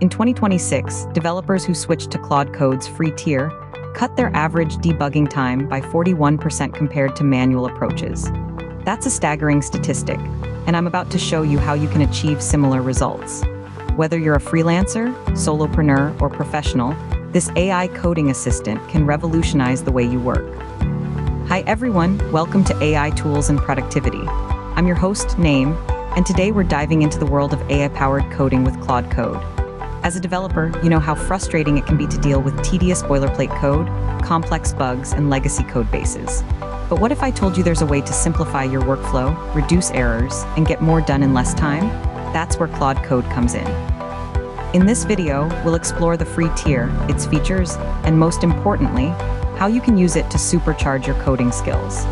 In 2026, developers who switched to Claude Code's free tier cut their average debugging time by 41% compared to manual approaches. That's a staggering statistic, and I'm about to show you how you can achieve similar results. Whether you're a freelancer, solopreneur, or professional, this AI coding assistant can revolutionize the way you work. Hi everyone, welcome to AI Tools and Productivity. I'm your host, Naeem, and today we're diving into the world of AI-powered coding with Claude Code. As a developer, you know how frustrating it can be to deal with tedious boilerplate code, complex bugs, and legacy code bases. But what if I told you there's a way to simplify your workflow, reduce errors, and get more done in less time? That's where Claude Code comes in. In this video, we'll explore the free tier, its features, and most importantly, how you can use it to supercharge your coding skills.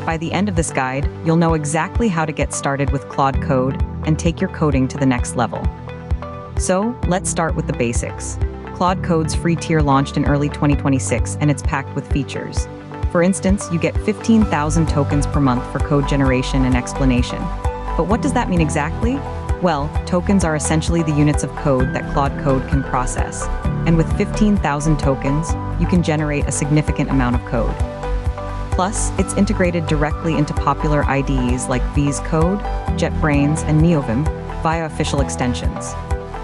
By the end of this guide, you'll know exactly how to get started with Claude Code and take your coding to the next level. So, let's start with the basics. Claude Code's free tier launched in early 2026, and it's packed with features. For instance, you get 15,000 tokens per month for code generation and explanation. But what does that mean exactly? Well, tokens are essentially the units of code that Claude Code can process. And with 15,000 tokens, you can generate a significant amount of code. Plus, it's integrated directly into popular IDEs like VS Code, JetBrains, and NeoVim via official extensions.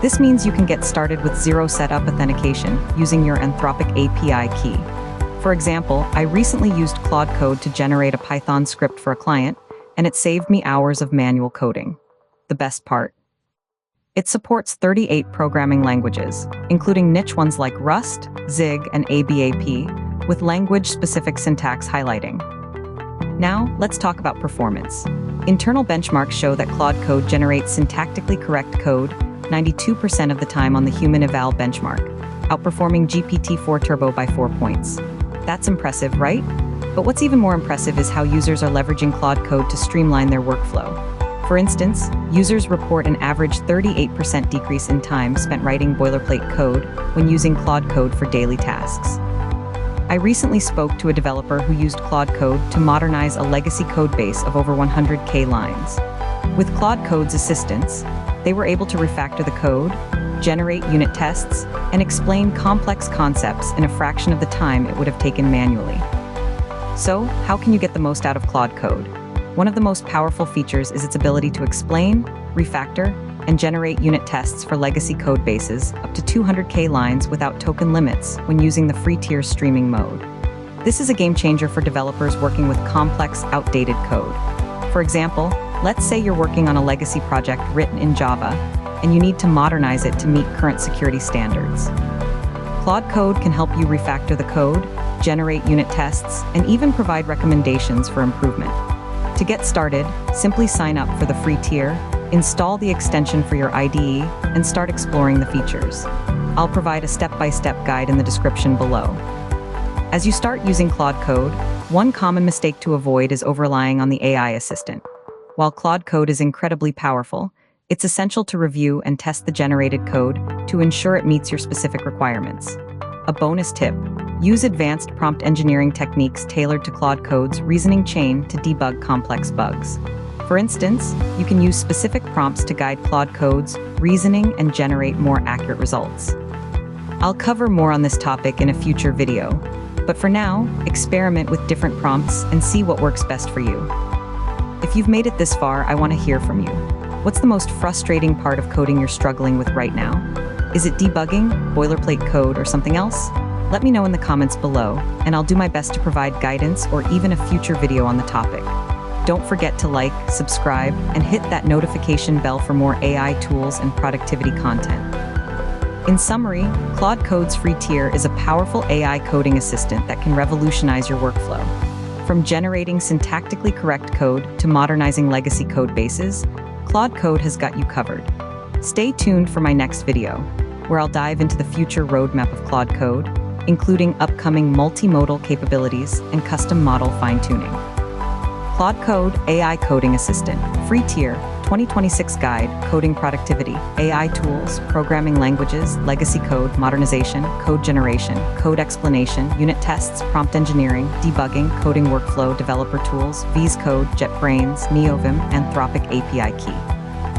This means you can get started with zero setup authentication using your Anthropic API key. For example, I recently used Claude Code to generate a Python script for a client, and it saved me hours of manual coding. The best part? It supports 38 programming languages, including niche ones like Rust, Zig, and ABAP, with language-specific syntax highlighting. Now, let's talk about performance. Internal benchmarks show that Claude Code generates syntactically correct code 92% of the time on the human eval benchmark, outperforming GPT-4 Turbo by 4 points. That's impressive, right? But what's even more impressive is how users are leveraging Claude Code to streamline their workflow. For instance, users report an average 38% decrease in time spent writing boilerplate code when using Claude Code for daily tasks. I recently spoke to a developer who used Claude Code to modernize a legacy code base of over 100K lines. With Claude Code's assistance, they were able to refactor the code, generate unit tests, and explain complex concepts in a fraction of the time it would have taken manually. So, how can you get the most out of Claude Code? One of the most powerful features is its ability to explain, refactor, and generate unit tests for legacy code bases up to 200K lines without token limits when using the free tier streaming mode. This is a game changer for developers working with complex, outdated code. For example, let's say you're working on a legacy project written in Java, and you need to modernize it to meet current security standards. Claude Code can help you refactor the code, generate unit tests, and even provide recommendations for improvement. To get started, simply sign up for the free tier, install the extension for your IDE, and start exploring the features. I'll provide a step-by-step guide in the description below. As you start using Claude Code, one common mistake to avoid is over-relying on the AI assistant. While Claude Code is incredibly powerful, it's essential to review and test the generated code to ensure it meets your specific requirements. A bonus tip: use advanced prompt engineering techniques tailored to Claude Code's reasoning chain to debug complex bugs. For instance, you can use specific prompts to guide Claude Code's reasoning and generate more accurate results. I'll cover more on this topic in a future video, but for now, experiment with different prompts and see what works best for you. If you've made it this far, I want to hear from you. What's the most frustrating part of coding you're struggling with right now? Is it debugging, boilerplate code, or something else? Let me know in the comments below, and I'll do my best to provide guidance or even a future video on the topic. Don't forget to like, subscribe, and hit that notification bell for more AI tools and productivity content. In summary, Claude Code's free tier is a powerful AI coding assistant that can revolutionize your workflow. From generating syntactically correct code to modernizing legacy code bases, Claude Code has got you covered. Stay tuned for my next video, where I'll dive into the future roadmap of Claude Code, including upcoming multimodal capabilities and custom model fine-tuning. Claude Code AI Coding Assistant, free tier, 2026 guide, coding productivity, AI tools, programming languages, legacy code, modernization, code generation, code explanation, unit tests, prompt engineering, debugging, coding workflow, developer tools, VS Code, JetBrains, NeoVim, Anthropic API key.